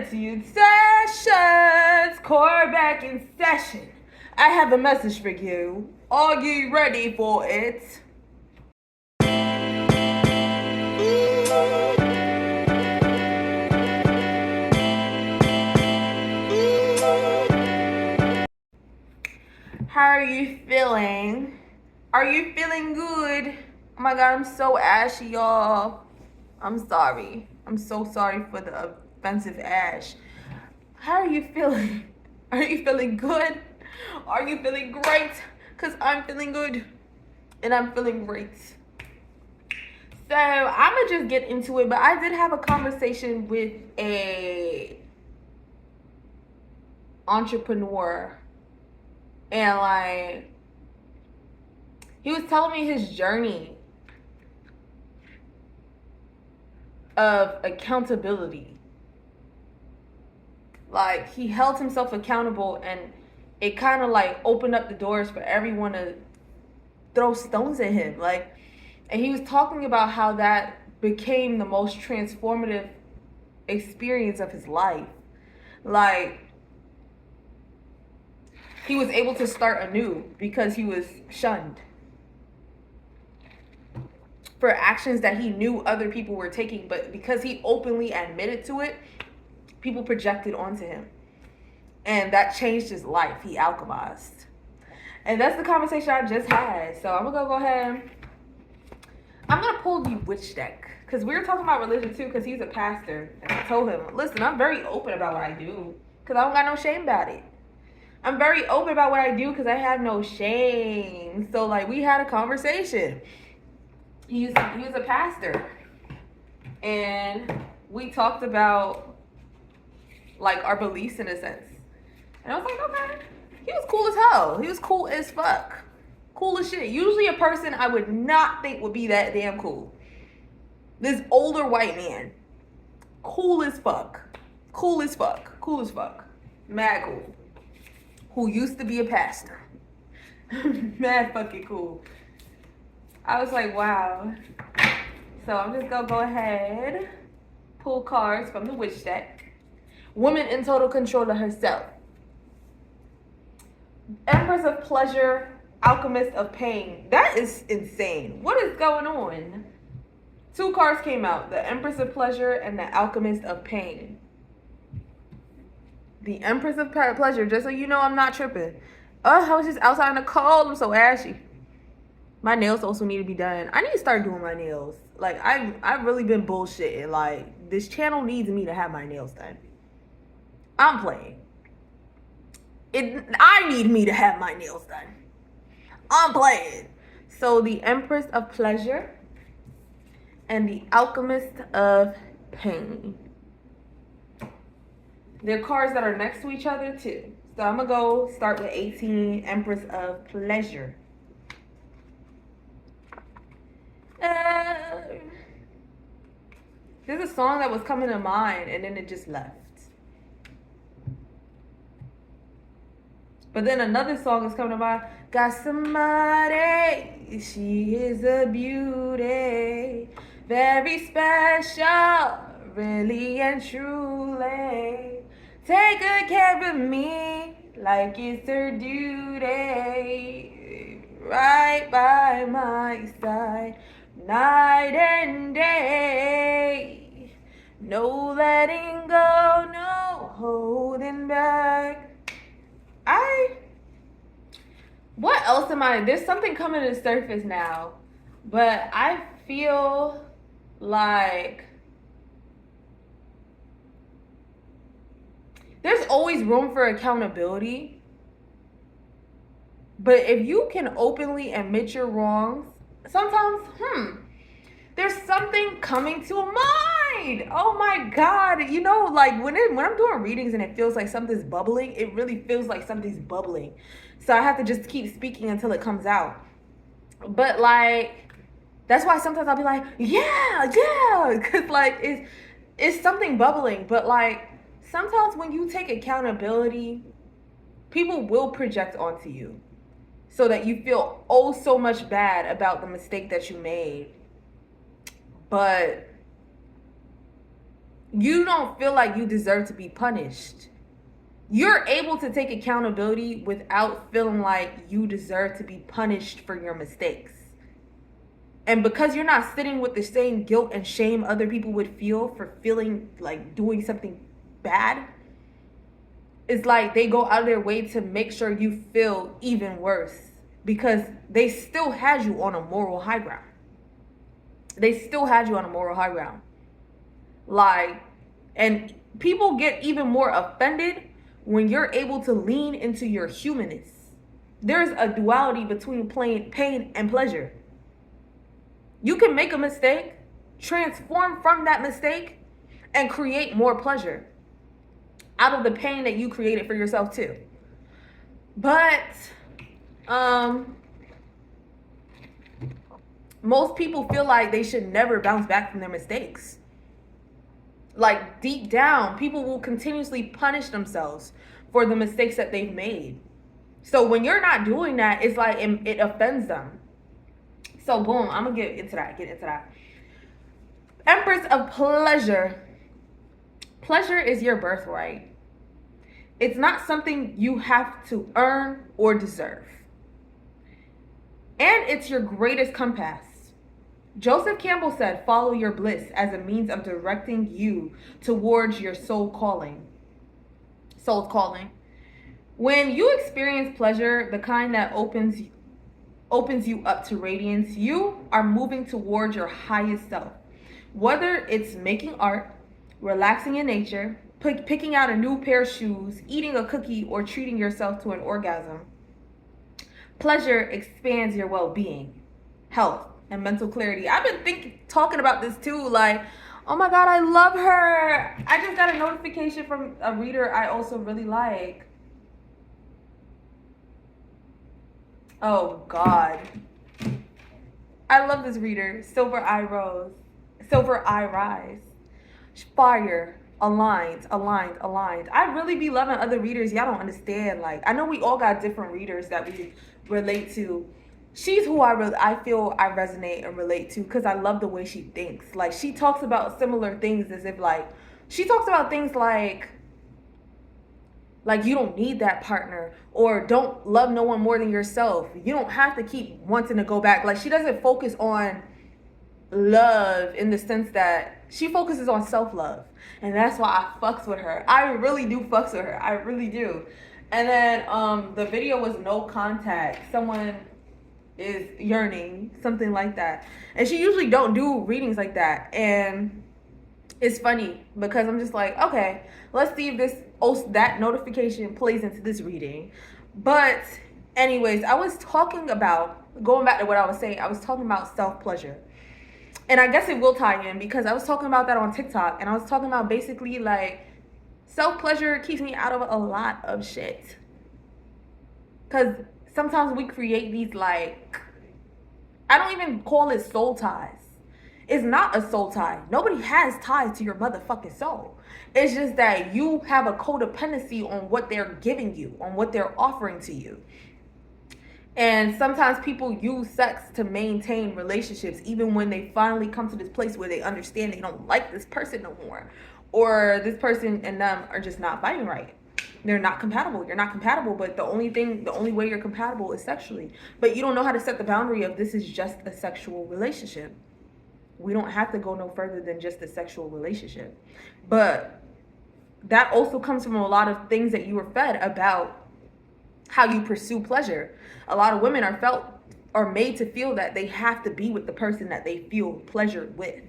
Salutations, core back in session. I have a message for you. Are you ready for it? How are you feeling? Are you feeling good? Oh my god, I'm so ashy, y'all. I'm sorry. I'm so sorry for the offensive ash. How are you feeling? Are you feeling good? Are you feeling great? Because I'm feeling good and I'm feeling great. So I'm going to just get into it, but I did have a conversation with a entrepreneur, and like he was telling me his journey of accountability. Like, he held himself accountable, and it kind of like opened up the doors for everyone to throw stones at him. Like, and he was talking about how that became the most transformative experience of his life. Like, he was able to start anew because he was shunned for actions that he knew other people were taking, but because he openly admitted to it, people projected onto him. And that changed his life. He alchemized. And that's the conversation I just had. So I'm going to go ahead. I'm going to pull the witch deck, because we were talking about religion too, because he's a pastor. And I told him, listen, I'm very open about what I do, because I don't got no shame about it. I'm very open about what I do because I have no shame. So like, we had a conversation. He was a pastor. And we talked about like our beliefs in a sense. And I was like, okay. He was cool as hell. He was cool as fuck. Cool as shit. Usually a person I would not think would be that damn cool. This older white man. Cool as fuck. Cool as fuck. Cool as fuck. Mad cool. Who used to be a pastor. Mad fucking cool. I was like, wow. So I'm just gonna go ahead, pull cards from the witch deck. Woman in total control of herself. Empress of pleasure, alchemist of pain. That is insane. What is going on? Two cards came out, the Empress of pleasure and the alchemist of pain. The Empress of pleasure, just so you know, I'm not tripping. Oh, I was just outside in the cold. I'm so ashy. My nails also need to be done. I need to start doing my nails. Like, I've really been bullshitting. Like, this channel needs me to have my nails done. I'm playing. I need me to have my nails done. I'm playing. So the Empress of pleasure and the Alchemist of pain. They're cards that are next to each other too. So I'm gonna go start with 18, Empress of pleasure. There's a song that was coming to mind and then it just left. But then another song is coming to mind. Got somebody, she is a beauty, very special, really and truly. Take good care of me like it's her duty, right by my side, night and day. No letting go, no holding back. What else am I? There's something coming to the surface now, but I feel like there's always room for accountability. But if you can openly admit your wrongs, sometimes, there's something coming to mind. Oh my God. You know, like when I'm doing readings and it feels like something's bubbling, it really feels like something's bubbling. So I have to just keep speaking until it comes out. But like, that's why sometimes I'll be like, yeah. Because like, it's something bubbling. But like, sometimes when you take accountability, people will project onto you so that you feel oh so much bad about the mistake that you made. But You don't feel like you deserve to be punished. You're able to take accountability without feeling like you deserve to be punished for your mistakes. And because you're not sitting with the same guilt and shame other people would feel for feeling like doing something bad, it's like they go out of their way to make sure you feel even worse because they still had you on a moral high ground. They still had you on a moral high ground. Like, and people get even more offended when you're able to lean into your humanness. There's a duality between pain and pleasure. You can make a mistake, transform from that mistake, and create more pleasure out of the pain that you created for yourself too. But most people feel like they should never bounce back from their mistakes. Like deep down, people will continuously punish themselves for the mistakes that they've made. So when you're not doing that, it's like it offends them. So boom, I'm gonna get into that. Empress of pleasure. Pleasure is your birthright. It's not something you have to earn or deserve. And it's your greatest compass. Joseph Campbell said, follow your bliss as a means of directing you towards your soul's calling. When you experience pleasure, the kind that opens you up to radiance, you are moving towards your highest self. Whether it's making art, relaxing in nature, picking out a new pair of shoes, eating a cookie, or treating yourself to an orgasm, pleasure expands your well-being, health, and mental clarity. I've been talking about this too, like, oh my God, I love her. I just got a notification from a reader I also really like. Oh God. I love this reader. Silver Eye Rise. Fire. Aligned. I really be loving other readers. Y'all don't understand. Like, I know we all got different readers that we relate to. She's who I feel I resonate and relate to because I love the way she thinks. Like, she talks about similar things as if, like, she talks about things like you don't need that partner, or don't love no one more than yourself. You don't have to keep wanting to go back. Like, she doesn't focus on love in the sense that she focuses on self-love. And that's why I fucks with her. I really do fucks with her. I really do. And then the video was no contact. Someone is yearning, something like that. And she usually don't do readings like that. And it's funny because I'm just like, okay, let's see if that notification plays into this reading. But anyways, I was talking about, going back to what I was saying, I was talking about self-pleasure. And I guess it will tie in because I was talking about that on TikTok. And I was talking about basically like self-pleasure keeps me out of a lot of shit. Because sometimes we create these like, I don't even call it soul ties. It's not a soul tie. Nobody has ties to your motherfucking soul. It's just that you have a codependency on what they're giving you, on what they're offering to you. And sometimes people use sex to maintain relationships, even when they finally come to this place where they understand they don't like this person no more, or this person and them are just not vibing right. They're not compatible. You're not compatible, but the only way you're compatible is sexually. But you don't know how to set the boundary of this is just a sexual relationship. We don't have to go no further than just a sexual relationship. But that also comes from a lot of things that you were fed about how you pursue pleasure. A lot of women are made to feel that they have to be with the person that they feel pleasure with.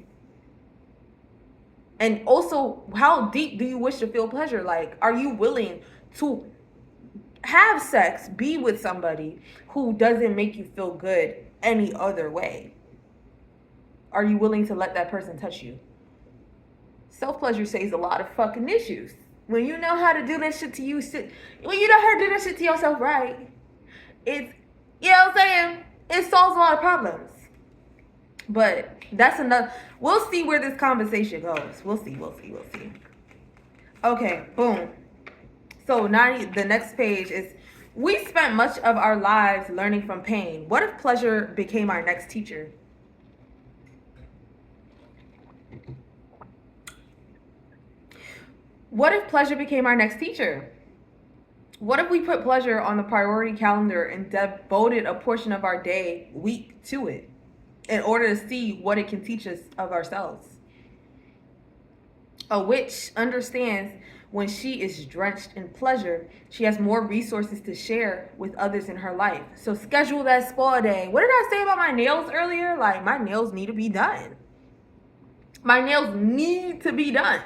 And also, how deep do you wish to feel pleasure? Like, are you willing to have sex, be with somebody who doesn't make you feel good any other way? Are you willing to let that person touch you? Self-pleasure saves a lot of fucking issues. When you know how to do that shit to you, when you know how to do that shit to yourself right, it's, you know what I'm saying? It solves a lot of problems. But that's enough. We'll see where this conversation goes. We'll see. Okay, boom. So now the next page is, we spent much of our lives learning from pain. What if pleasure became our next teacher? What if pleasure became our next teacher? What if we put pleasure on the priority calendar and devoted a portion of our day, week to it in order to see what it can teach us of ourselves? A witch understands when she is drenched in pleasure, she has more resources to share with others in her life. So schedule that spa day. What did I say about my nails earlier? Like, my nails need to be done. My nails need to be done.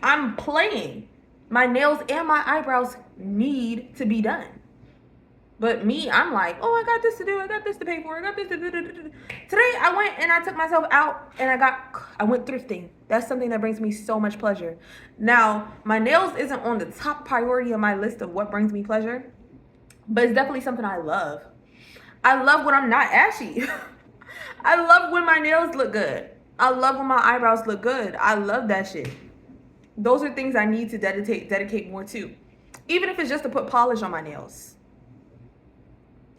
I'm playing. My nails and my eyebrows need to be done. But me, I'm like, oh, I got this to do. I got this to pay for. I got this to do. Today, I went and I took myself out and I went thrifting. That's something that brings me so much pleasure. Now, my nails isn't on the top priority of my list of what brings me pleasure, but it's definitely something I love. I love when I'm not ashy. I love when my nails look good. I love when my eyebrows look good. I love that shit. Those are things I need to dedicate more to. Even if it's just to put polish on my nails.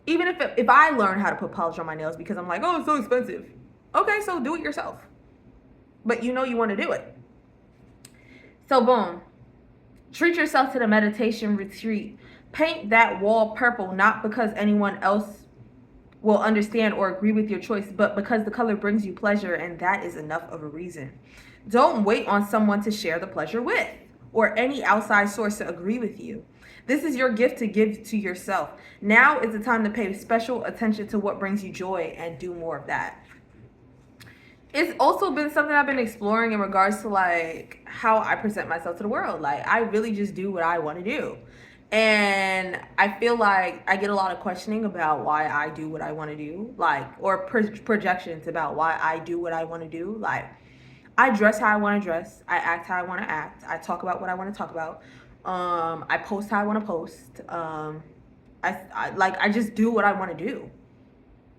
Even if I learn how to put polish on my nails because I'm like, oh, it's so expensive. Okay, so do it yourself. But you know you want to do it. So boom. Treat yourself to the meditation retreat. Paint that wall purple, not because anyone else will understand or agree with your choice, but because the color brings you pleasure, and that is enough of a reason. Don't wait on someone to share the pleasure with or any outside source to agree with you. This is your gift to give to yourself. Now is the time to pay special attention to what brings you joy and do more of that. It's also been something I've been exploring in regards to like how I present myself to the world. Like, I really just do what I want to do. And I feel like I get a lot of questioning about why I do what I want to do, like, or projections about why I do what I want to do. Like, I dress how I want to dress. I act how I want to act. I talk about what I want to talk about. I post how I want to post. I just do what I want to do.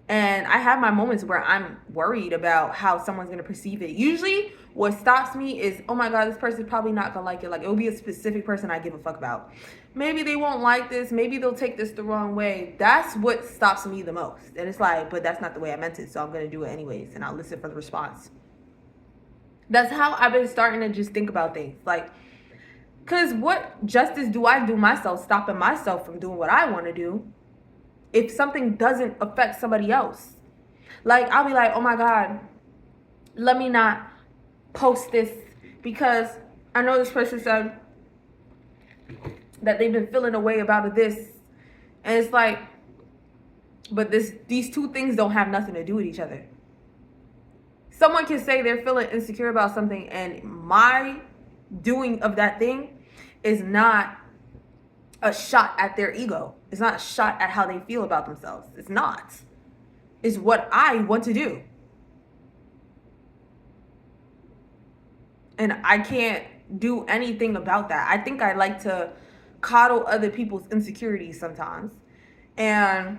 And I have my moments where I'm worried about how someone's going to perceive it. Usually what stops me is, oh my God, this person's probably not going to like it. Like, it will be a specific person I give a fuck about. Maybe they won't like this. Maybe they'll take this the wrong way. That's what stops me the most. And it's like, but that's not the way I meant it. So I'm going to do it anyways. And I'll listen for the response. That's how I've been starting to just think about things. Like, because what justice do I do myself, stopping myself from doing what I want to do, if something doesn't affect somebody else? Like, I'll be like, oh my God, let me not post this because I know this person said that they've been feeling a way about this. And it's like, but these two things don't have nothing to do with each other. Someone can say they're feeling insecure about something, and my doing of that thing is not a shot at their ego. It's not a shot at how they feel about themselves. It's not. It's what I want to do. And I can't do anything about that. I think I like to coddle other people's insecurities sometimes and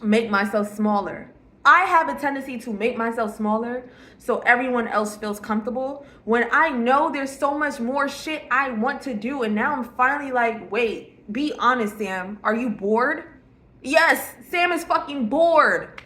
make myself smaller. I have a tendency to make myself smaller so everyone else feels comfortable when I know there's so much more shit I want to do. And now I'm finally like, wait, be honest, Sam. Are you bored? Yes, Sam is fucking bored.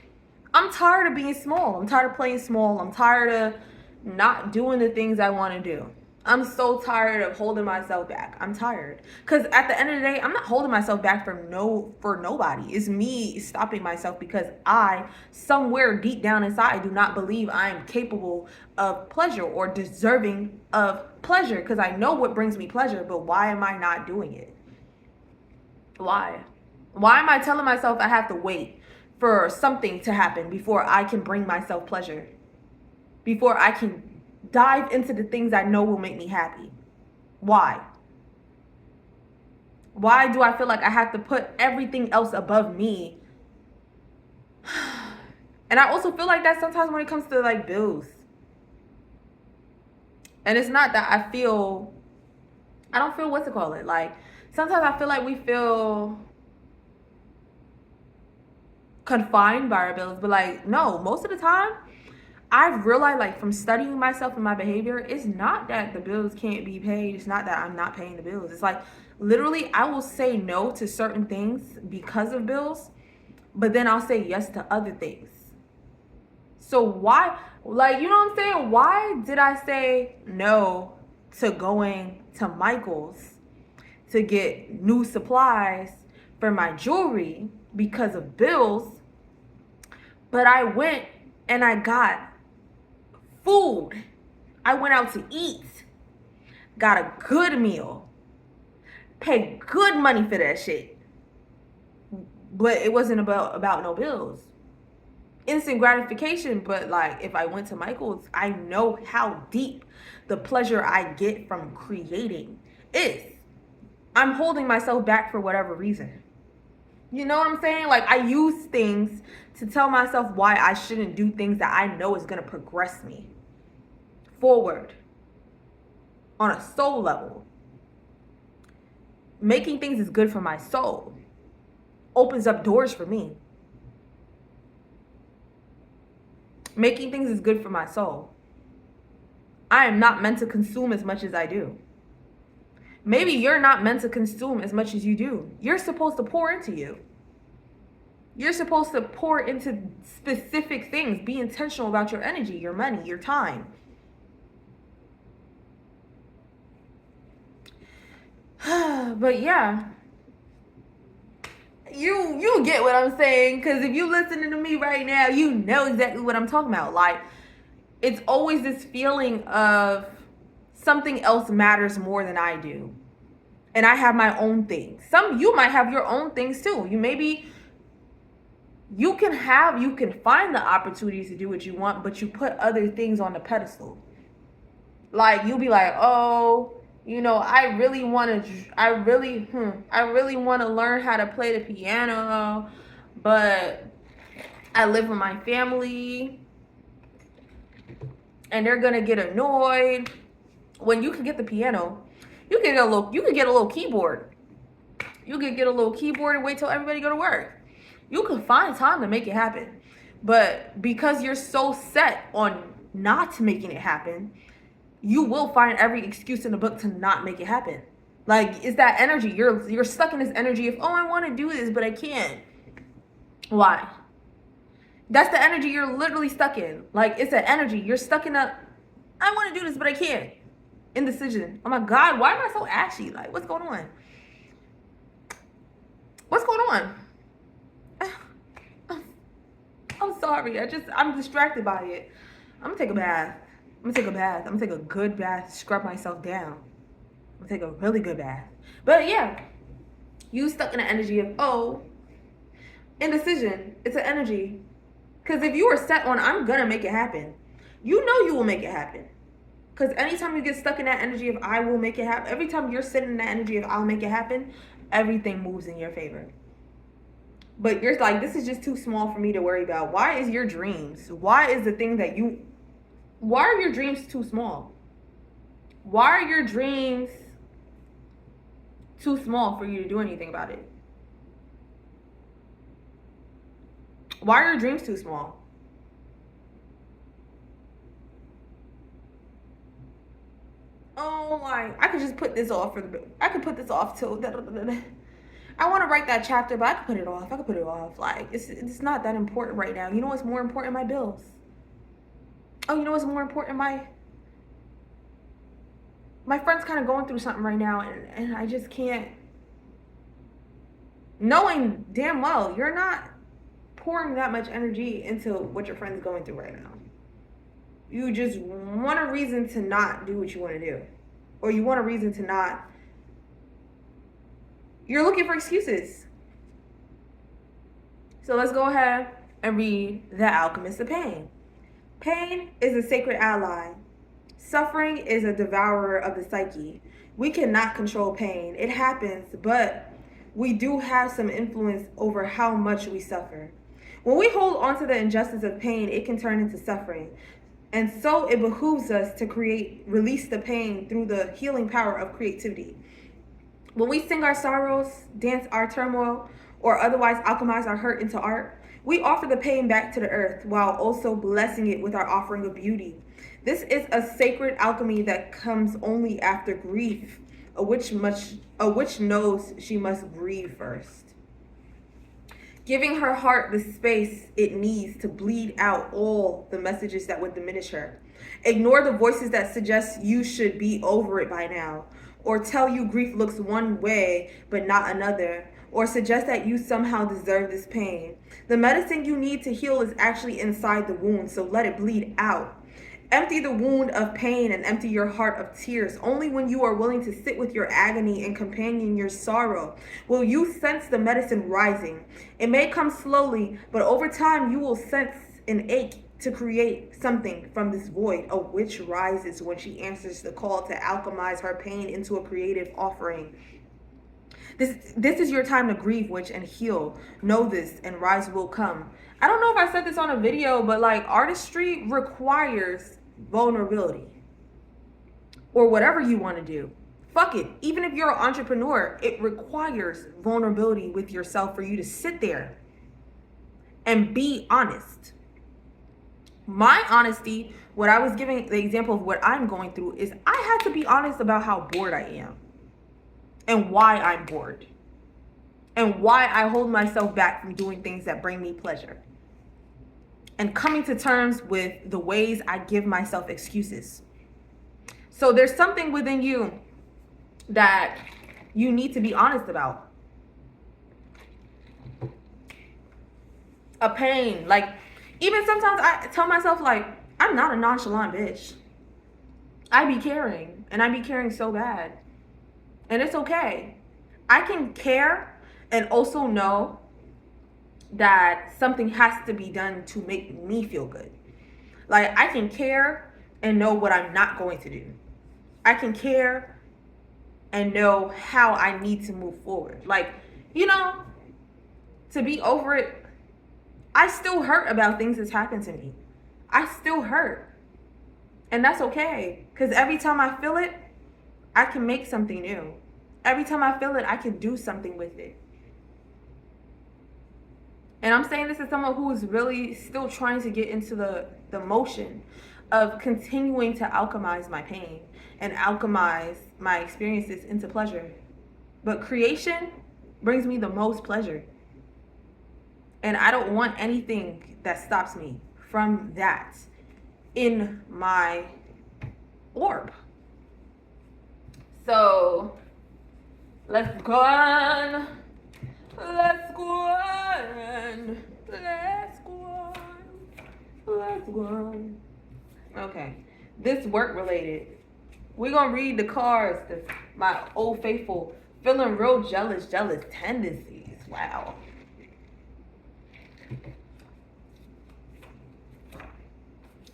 I'm tired of being small. I'm tired of playing small. I'm tired of not doing the things I want to do. I'm so tired of holding myself back. I'm tired. Because at the end of the day, I'm not holding myself back for nobody. It's me stopping myself because I, somewhere deep down inside, do not believe I am capable of pleasure or deserving of pleasure. Because I know what brings me pleasure, but why am I not doing it? Why? Why am I telling myself I have to wait for something to happen before I can bring myself pleasure? Before I can dive into the things I know will make me happy? Why? Why do I feel like I have to put everything else above me? And I also feel like that sometimes when it comes to like bills. And it's not that I don't feel what's it called it. Like, sometimes I feel like we feel confined by our bills, but like, no, most of the time I've realized, like, from studying myself and my behavior, it's not that the bills can't be paid. It's not that I'm not paying the bills. It's like, literally, I will say no to certain things because of bills, but then I'll say yes to other things. So why, like, you know what I'm saying? Why did I say no to going to Michael's to get new supplies for my jewelry because of bills, but I went and I got food. I went out to eat, got a good meal, paid good money for that shit, but it wasn't about no bills. Instant gratification, but like if I went to Michael's, I know how deep the pleasure I get from creating is. I'm holding myself back for whatever reason. You know what I'm saying? Like, I use things to tell myself why I shouldn't do things that I know is going to progress me forward on a soul level. Making things is good for my soul. Opens up doors for me. Making things is good for my soul. I am not meant to consume as much as I do. Maybe you're not meant to consume as much as you do. You're supposed to pour into you. You're supposed to pour into specific things. Be intentional about your energy, your money, your time. But yeah, you get what I'm saying, because if you listening to me right now, you know exactly what I'm talking about. Like, it's always this feeling of something else matters more than I do, and I have my own things. You might have your own things too. You can find the opportunities to do what you want, but you put other things on the pedestal. Like, you'll be like, oh, I really want to learn how to play the piano, but I live with my family and they're going to get annoyed. When you can get the piano, you can get a little keyboard. You can get a little keyboard and wait till everybody go to work. You can find time to make it happen. But because you're so set on not making it happen, you will find every excuse in the book to not make it happen. Like, it's that energy. You're stuck in this energy of, oh, I want to do this, but I can't. Why? That's the energy you're literally stuck in. Like, it's an energy. You're stuck in a, I want to do this, but I can't. Indecision. Oh my God, why am I so ashy? Like, what's going on? What's going on? I'm sorry. I'm distracted by it. I'm going to take a bath. I'm going to take a good bath, scrub myself down. I'm going to take a really good bath. But yeah, you stuck in the energy of, oh, indecision. It's an energy. Because if you were set on, I'm going to make it happen, you know you will make it happen. Because anytime you get stuck in that energy of, I will make it happen, every time you're sitting in that energy of, I'll make it happen, everything moves in your favor. But you're like, this is just too small for me to worry about. Why is your dreams? Why is the thing that why are your dreams too small? Why are your dreams too small for you to do anything about it? Why are your dreams too small? Oh, like, I could just put this off till I want to write that chapter, but I could put it off. Like, it's not that important right now. You know what's more important? My bills. Oh, you know what's more important? My friend's kind of going through something right now, and I just can't. Knowing damn well you're not pouring that much energy into what your friend's going through right now. You just want a reason to not do what you want to do. Or you want a reason to not. You're looking for excuses. So let's go ahead and read The Alchemist Pain. Pain is a sacred ally. Suffering is a devourer of the psyche. We cannot control pain. It happens, but we do have some influence over how much we suffer. When we hold on to the injustice of pain, it can turn into suffering. And so it behooves us to release the pain through the healing power of creativity. When we sing our sorrows, dance our turmoil, or otherwise alchemize our hurt into art, we offer the pain back to the earth while also blessing it with our offering of beauty. This is a sacred alchemy that comes only after grief, a witch knows she must grieve first. Giving her heart the space it needs to bleed out all the messages that would diminish her. Ignore the voices that suggest you should be over it by now, or tell you grief looks one way but not another, or suggest that you somehow deserve this pain. The medicine you need to heal is actually inside the wound, so let it bleed out. Empty the wound of pain and empty your heart of tears. Only when you are willing to sit with your agony and companion your sorrow will you sense the medicine rising. It may come slowly, but over time you will sense an ache to create something from this void. A witch rises when she answers the call to alchemize her pain into a creative offering. This is your time to grieve, witch, and heal. Know this, and rise will come. I don't know if I said this on a video, but like, artistry requires vulnerability, or whatever you want to do. Fuck it. Even if you're an entrepreneur, it requires vulnerability with yourself for you to sit there and be honest. My honesty, what I was giving the example of what I'm going through, is I had to be honest about how bored I am and why I'm bored and why I hold myself back from doing things that bring me pleasure, and coming to terms with the ways I give myself excuses. So there's something within you that you need to be honest about. A pain. Like, even sometimes I tell myself, like, I'm not a nonchalant bitch. I be caring, and I be caring so bad. And it's okay. I can care and also know that something has to be done to make me feel good. Like, I can care and know what I'm not going to do. I can care and know how I need to move forward. Like, you know, to be over it, I still hurt about things that's happened to me. I still hurt. And that's okay. Because every time I feel it, I can make something new. Every time I feel it, I can do something with it. And I'm saying this as someone who is really still trying to get into the motion of continuing to alchemize my pain and alchemize my experiences into pleasure. But creation brings me the most pleasure. And I don't want anything that stops me from that in my orb. So let's go on. Let's go on. Let's go on. Let's go on. Okay. This work related. We're going to read the cards. My old faithful. Feeling real jealous tendencies. Wow.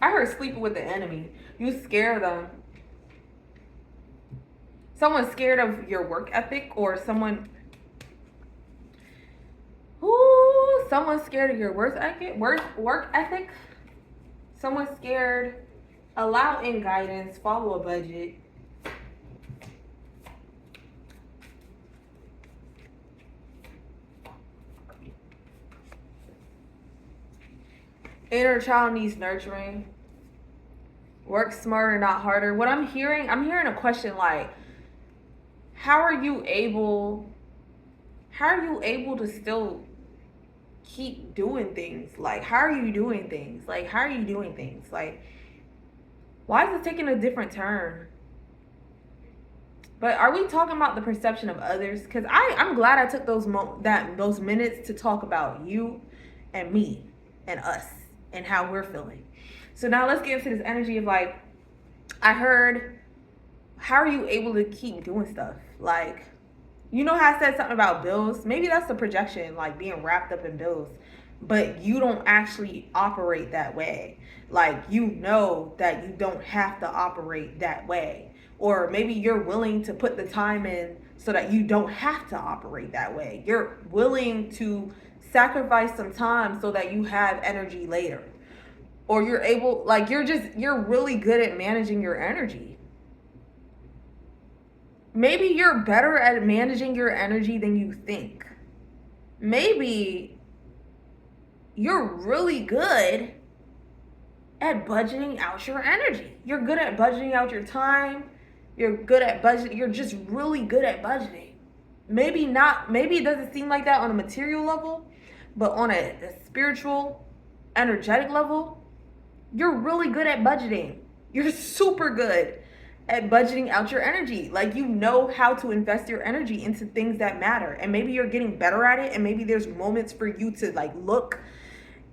I heard sleeping with the enemy. You scare them. Someone's scared of your work ethic, or someone's scared of your work ethic. Someone's scared. Allow in guidance. Follow a budget. Inner child needs nurturing. Work smarter, not harder. What I'm hearing a question like, how are you able to still keep doing things? Like, how are you doing things? Like, how are you doing things? Like, why is it taking a different turn? But are we talking about the perception of others? Because I'm glad I took those minutes to talk about you and me and us and how we're feeling. So now let's get into this energy of, like, I heard, how are you able to keep doing stuff? Like, you know how I said something about bills? Maybe that's the projection, like being wrapped up in bills. But you don't actually operate that way. Like, you know that you don't have to operate that way. Or maybe you're willing to put the time in so that you don't have to operate that way. You're willing to sacrifice some time so that you have energy later. Or you're able, like, you're really good at managing your energy. Maybe you're better at managing your energy than you think. Maybe you're really good at budgeting out your energy. You're good at budgeting out your time. You're good at budgeting. You're just really good at budgeting. Maybe it doesn't seem like that on a material level, but on a spiritual, energetic level, you're really good at budgeting. You're super good at budgeting out your energy. Like, you know how to invest your energy into things that matter. And maybe you're getting better at it, and maybe there's moments for you to like look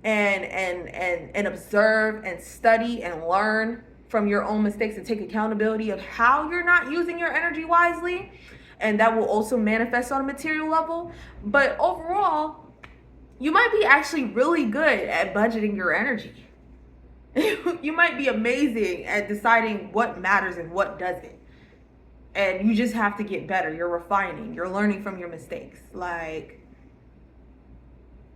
and observe and study and learn from your own mistakes and take accountability of how you're not using your energy wisely. And that will also manifest on a material level. But overall, you might be actually really good at budgeting your energy. You might be amazing at deciding what matters and what doesn't. And you just have to get better. You're refining. You're learning from your mistakes. Like,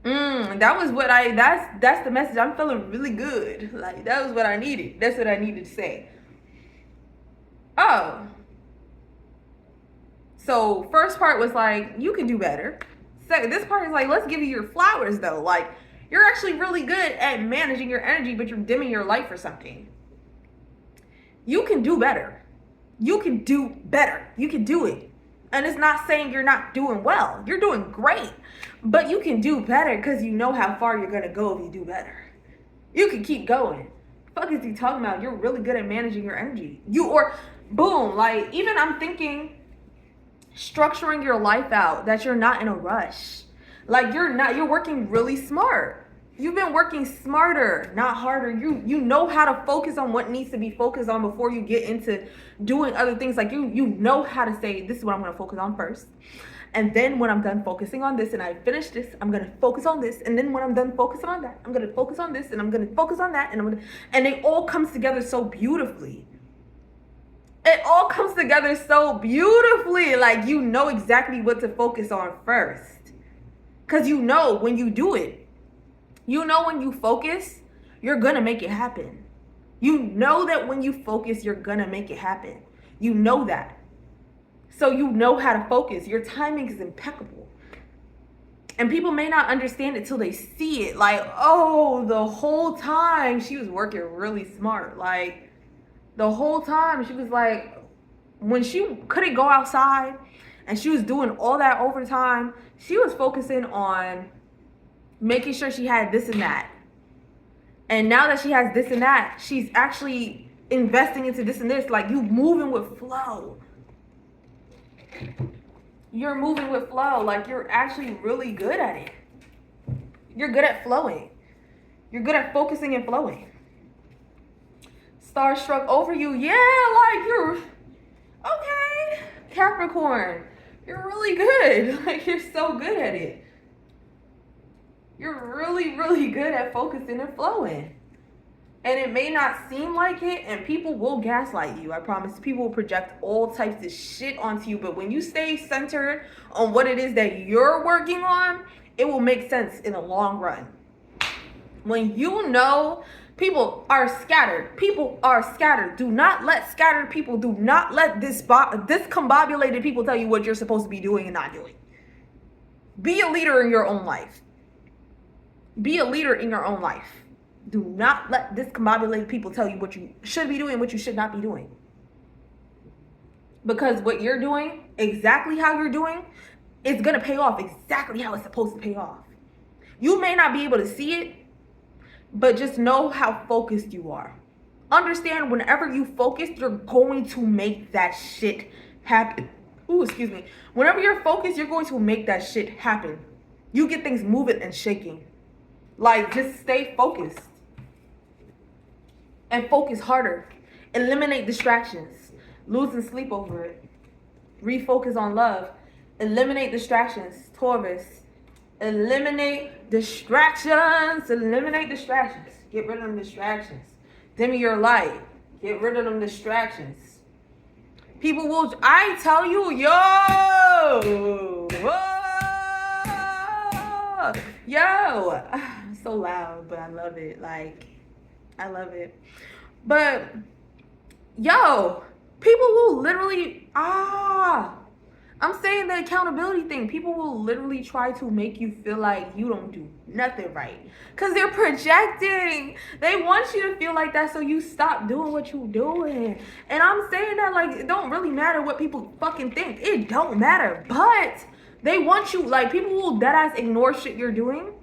that's the message. I'm feeling really good. Like, that was what I needed. That's what I needed to say. Oh. So first part was like, you can do better. Second, this part is like, let's give you your flowers though. Like, you're actually really good at managing your energy, but you're dimming your light for something. You can do better. You can do better. You can do it. And it's not saying you're not doing well. You're doing great. But you can do better because you know how far you're going to go if you do better. You can keep going. The fuck is he talking about? You're really good at managing your energy. Boom. Like, even I'm thinking structuring your life out that you're not in a rush. Like, you're working really smart. You've been working smarter, not harder. You know how to focus on what needs to be focused on before you get into doing other things. Like, you know how to say, this is what I'm going to focus on first. And then when I'm done focusing on this and I finish this, I'm going to focus on this. And then when I'm done focusing on that, I'm going to focus on this and I'm going to focus on that. And it all comes together so beautifully. It all comes together so beautifully. Like, you know exactly what to focus on first. Because you know when you do it. You know when you focus, you're going to make it happen. You know that when you focus, you're going to make it happen. You know that. So you know how to focus. Your timing is impeccable. And people may not understand it till they see it. Like, oh, the whole time she was working really smart. Like, the whole time she was like, when she couldn't go outside and she was doing all that overtime, she was focusing on making sure she had this and that. And now that she has this and that, she's actually investing into this and this. Like, you moving with flow. You're moving with flow. Like, you're actually really good at it. You're good at flowing. You're good at focusing and flowing. Starstruck over you. Yeah, like, you're okay. Capricorn, you're really good. Like, you're so good at it. You're really, really good at focusing and flowing. And it may not seem like it, and people will gaslight you. I promise. People will project all types of shit onto you. But when you stay centered on what it is that you're working on, it will make sense in the long run. When you know people are scattered. People are scattered. Do not let scattered people, do not let discombobulated people tell you what you're supposed to be doing and not doing. Be a leader in your own life. Be a leader in your own life. Do not let discombobulated people tell you what you should be doing and what you should not be doing. Because what you're doing, exactly how you're doing, it's going to pay off exactly how it's supposed to pay off. You may not be able to see it, but just know how focused you are. Understand, whenever you focus, you're going to make that shit happen. Ooh, excuse me. Whenever you're focused, you're going to make that shit happen. You get things moving and shaking. Like, just stay focused. And focus harder. Eliminate distractions. Losing sleep over it. Refocus on love. Eliminate distractions. Taurus. Eliminate distractions. Eliminate distractions. Get rid of them distractions. Dim your light. Get rid of them distractions. People will, I tell you, yo, whoa, yo, so loud, but I love it. Like, I love it. But, yo, people will literally, I'm saying the accountability thing. People will literally try to make you feel like you don't do nothing right. Because they're projecting. They want you to feel like that so you stop doing what you're doing. And I'm saying that, like, it don't really matter what people fucking think. It don't matter. But they want you, like, people will deadass ignore shit you're doing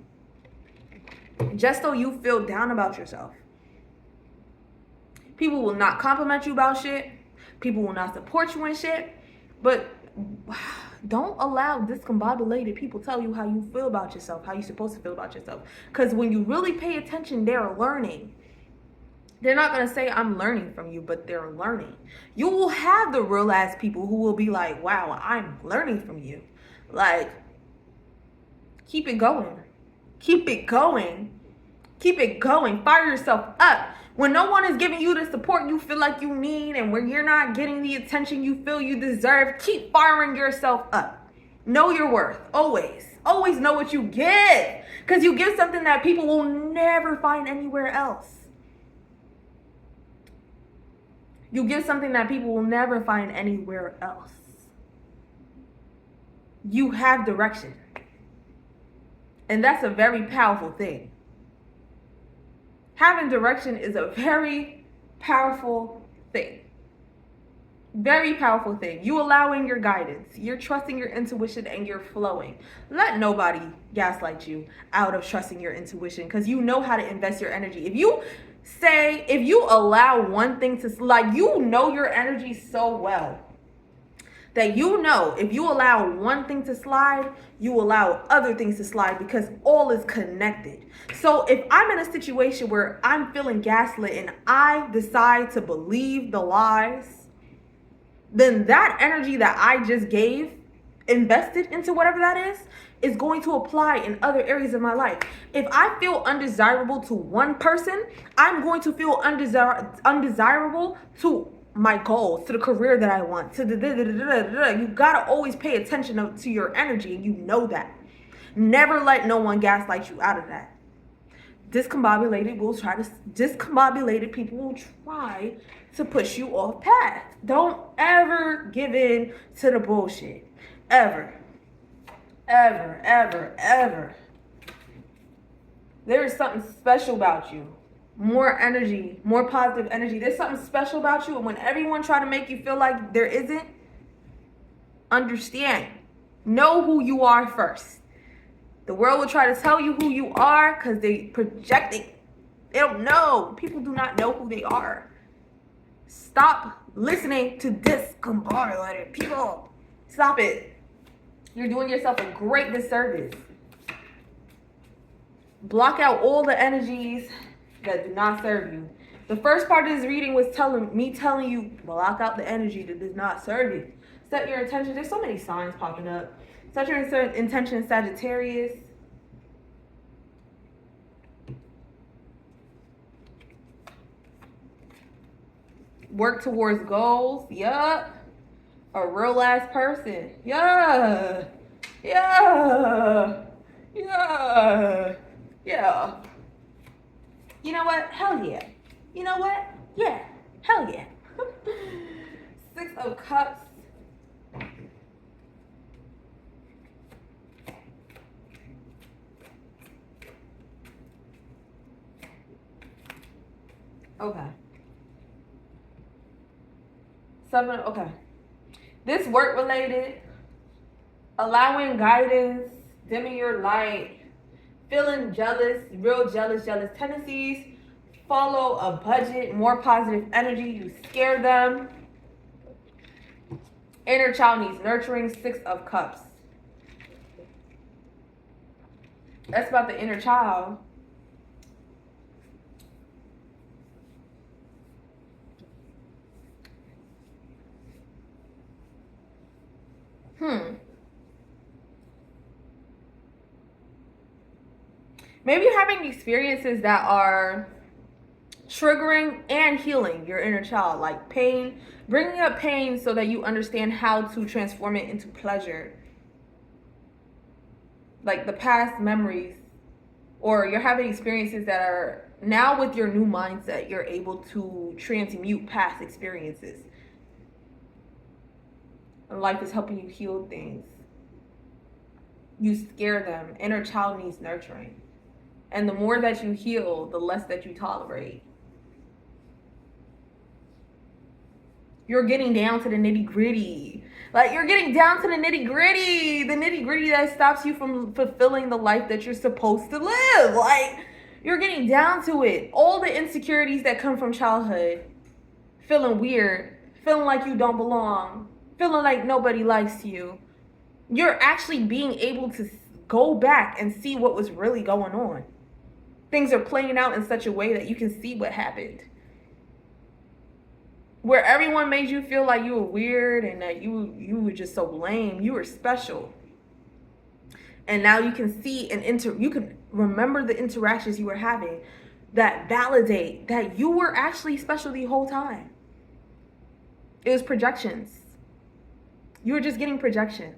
just so you feel down about yourself. People will not compliment you about shit. People will not support you in shit. But don't allow discombobulated people tell you how you feel about yourself, how you're supposed to feel about yourself. Because when you really pay attention, they're learning. They're not going to say, I'm learning from you, but they're learning. You will have the real ass people who will be like, wow, I'm learning from you. Like, keep it going. Keep it going. Keep it going. Fire yourself up. When no one is giving you the support you feel like you need, and when you're not getting the attention you feel you deserve, keep firing yourself up. Know your worth. Always. Always know what you give. Because you give something that people will never find anywhere else. You give something that people will never find anywhere else. You have direction. And that's a very powerful thing. Having direction is a very powerful thing. Very powerful thing. You allowing your guidance. You're trusting your intuition and you're flowing. Let nobody gaslight you out of trusting your intuition, because you know how to invest your energy. If you allow one thing to, like, you know your energy so well that you know if you allow one thing to slide, you allow other things to slide, because all is connected. So if I'm in a situation where I'm feeling gaslit and I decide to believe the lies, then that energy that I just invested into whatever that is going to apply in other areas of my life. If I feel undesirable to one person, I'm going to feel undesirable to my goals, to the career that I want, to You gotta always pay attention to your energy, and you know that. Never let no one gaslight you out of that. Discombobulated people will try to push you off path. Don't ever give in to the bullshit. Ever. Ever, ever, ever. There is something special about you. More energy, more positive energy. There's something special about you. And when everyone try to make you feel like there isn't, understand. Know who you are first. The world will try to tell you who you are because they projecting. They don't know. People do not know who they are. Stop listening to discombobulated people. Stop it. You're doing yourself a great disservice. Block out all the energies that do not serve you. The first part of this reading was telling you, block out the energy that does not serve you. Set your intention. There's so many signs popping up. Set your intention, Sagittarius. Work towards goals. Yup. A real ass person. Yeah. Yeah. Yeah. Yeah. You know what? Hell yeah. You know what? Yeah. Hell yeah. 6 of Cups. Okay. 7, okay. This work related, allowing guidance, dimming your light, feeling jealous, real jealous tendencies, follow a budget, more positive energy, you scare them. Inner child needs nurturing, 6 of Cups. That's about the inner child. Maybe you're having experiences that are triggering and healing your inner child, like pain, bringing up pain so that you understand how to transform it into pleasure. Like the past memories, or you're having experiences that are now with your new mindset, you're able to transmute past experiences. And life is helping you heal things. You scare them. Inner child needs nurturing. And the more that you heal, the less that you tolerate. You're getting down to the nitty gritty. Like, you're getting down to the nitty gritty. The nitty gritty that stops you from fulfilling the life that you're supposed to live. Like, you're getting down to it. All the insecurities that come from childhood, feeling weird, feeling like you don't belong, feeling like nobody likes you, you're actually being able to go back and see what was really going on. Things are playing out in such a way that you can see what happened. Where everyone made you feel like you were weird and that you were just so lame, you were special. And now you can see and you can remember the interactions you were having that validate that you were actually special the whole time. It was projections. You were just getting projections.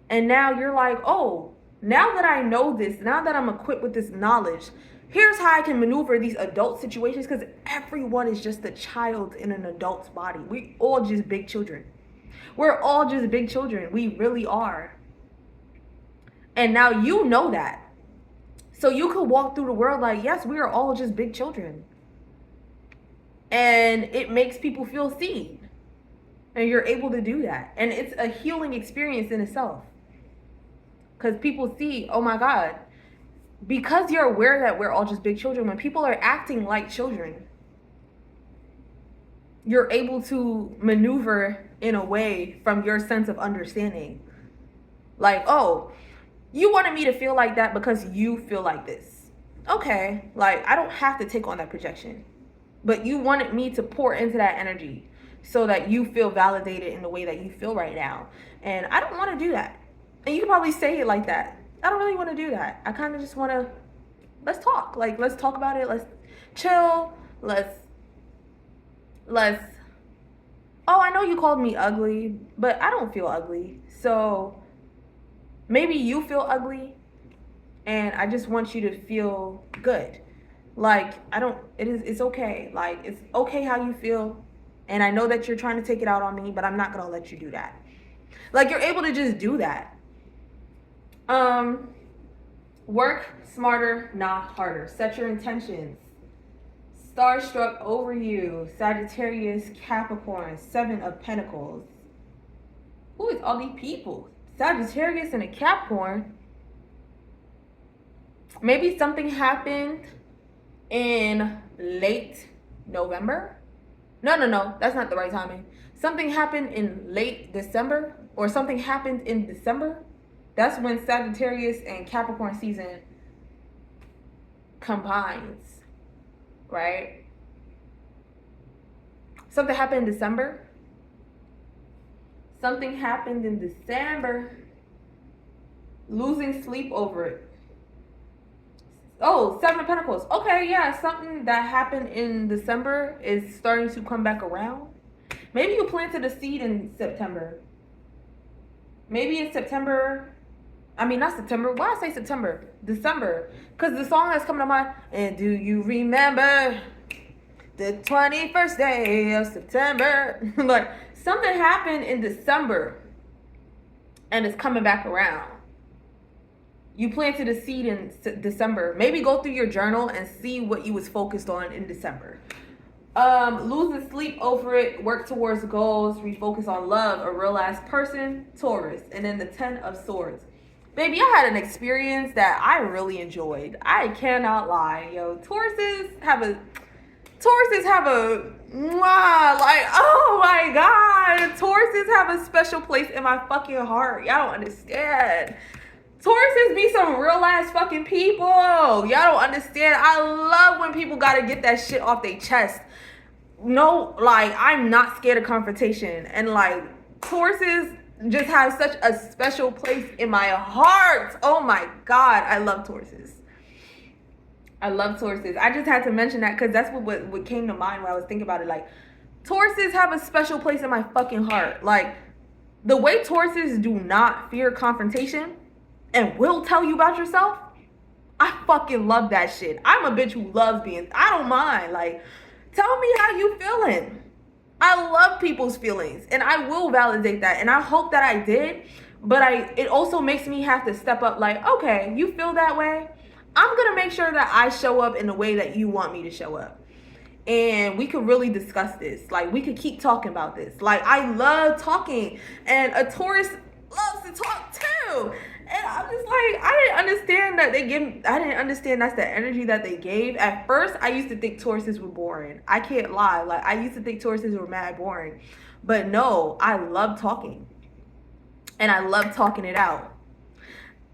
And now you're like, oh, now that I know this, now that I'm equipped with this knowledge, here's how I can maneuver these adult situations, because everyone is just a child in an adult's body. We all just big children. We're all just big children. We really are. And now you know that. So you could walk through the world like, yes, we are all just big children. And it makes people feel seen. And you're able to do that. And it's a healing experience in itself. Because people see, oh my God, because you're aware that we're all just big children, when people are acting like children, you're able to maneuver in a way from your sense of understanding. Like, oh, you wanted me to feel like that because you feel like this. Okay, like I don't have to take on that projection. But you wanted me to pour into that energy so that you feel validated in the way that you feel right now. And I don't want to do that. And you can probably say it like that. I don't really want to do that. I kind of just want to, let's talk. Like, let's talk about it. Let's chill. Let's, oh, I know you called me ugly, but I don't feel ugly. So maybe you feel ugly and I just want you to feel good. Like, it's okay. Like, it's okay how you feel. And I know that you're trying to take it out on me, but I'm not going to let you do that. Like, you're able to just do that. Work smarter, not harder. Set your intentions. Starstruck over you. Sagittarius, Capricorn, 7 of Pentacles. Who is all these people? Sagittarius and a Capricorn. Maybe something happened in late November. No, that's not the right timing. Something happened in late December, or something happened in December. That's when Sagittarius and Capricorn season combines, right? Something happened in December. Something happened in December. Losing sleep over it. Oh, 7 of Pentacles. Okay, yeah, something that happened in December is starting to come back around. Maybe you planted a seed in September. Maybe in September. I mean, not September. Why I say September? December. Because the song that's coming to mind. And do you remember the 21st day of September? Like, something happened in December. And it's coming back around. You planted a seed in December. Maybe go through your journal and see what you was focused on in December. Losing sleep over it. Work towards goals. Refocus on love. A real ass person. Taurus. And then the 10 of Swords. Baby, I had an experience that I really enjoyed. I cannot lie. Yo, Tauruses have a like, oh my God. Tauruses have a special place in my fucking heart. Y'all don't understand. Tauruses be some real ass fucking people. Y'all don't understand. I love when people gotta get that shit off their chest. No, like, I'm not scared of confrontation. And like, Tauruses just have such a special place in my heart. Oh my God, I love Tauruses. I love Tauruses. I just had to mention that because that's what came to mind when I was thinking about it. Like, Tauruses have a special place in my fucking heart. Like, the way Tauruses do not fear confrontation and will tell you about yourself, I fucking love that shit. I'm a bitch who loves being, I don't mind. Like, tell me how you feeling. I love people's feelings and I will validate that. And I hope that I did, but it also makes me have to step up like, okay, you feel that way? I'm going to make sure that I show up in the way that you want me to show up. And we could really discuss this. Like, we could keep talking about this. Like, I love talking and a Taurus loves to talk too. And I'm just like, I didn't understand that I didn't understand that's the energy that they gave. At first, I used to think Tauruses were boring. I can't lie. Like, I used to think Tauruses were mad boring. But no, I love talking. And I love talking it out.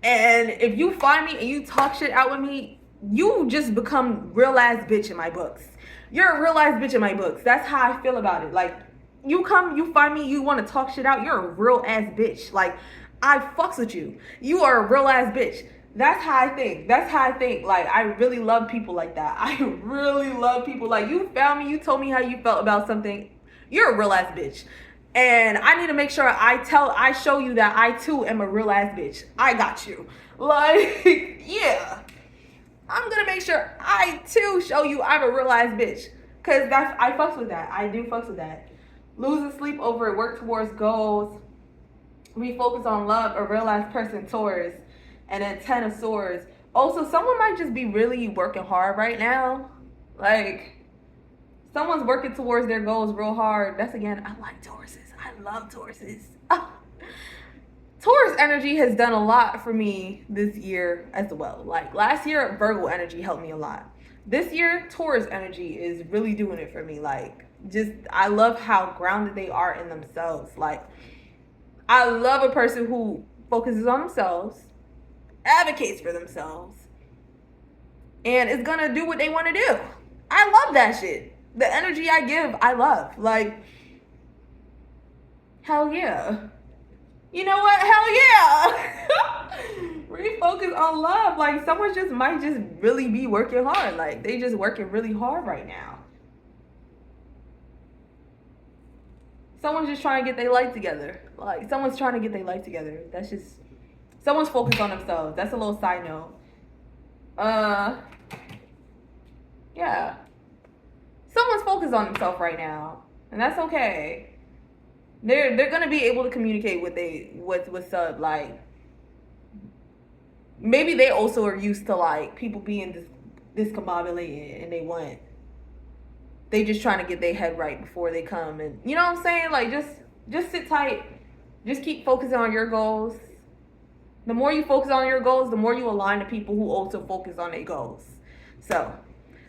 And if you find me and you talk shit out with me, you just become real ass bitch in my books. You're a real ass bitch in my books. That's how I feel about it. Like, you find me, you want to talk shit out, you're a real ass bitch. Like, I fucks with you. You are a real ass bitch. That's how I think. That's how I think. Like, I really love people like that. I really love people. Like, you found me, you told me how you felt about something. You're a real ass bitch. And I need to make sure I show you that I too am a real ass bitch. I got you. Like, yeah. I'm gonna make sure I too show you I'm a real ass bitch. Cause I fucks with that. I do fucks with that. Losing sleep over it, work towards goals. Refocus on love, a real ass person, Taurus. And then 10 of Swords. Also, someone might just be really working hard right now. Like, someone's working towards their goals real hard. That's, again, I like Tauruses. I love Tauruses. Oh. Taurus energy has done a lot for me this year as well. Like, last year, Virgo energy helped me a lot. This year, Taurus energy is really doing it for me. Like, just, I love how grounded they are in themselves. Like, I love a person who focuses on themselves, advocates for themselves, and is gonna do what they want to do. I love that shit. The energy I give, I love. Like, hell yeah. You know what? Hell yeah. Refocus on love. Like, someone just might just really be working hard. Like, they just working really hard right now. Someone's just trying to get their life together. Like, someone's trying to get their life together. That's just, someone's focused on themselves. That's a little side note. Yeah. Someone's focused on themselves right now. And that's okay. They're gonna be able to communicate what's up. Like, maybe they also are used to, like, people being discombobulated and they just trying to get their head right before they come. And you know what I'm saying? Like, just sit tight. Just keep focusing on your goals. The more you focus on your goals, the more you align to people who also focus on their goals. So,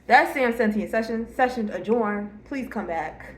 that's Sam Sentient Session. Session adjourned. Please come back.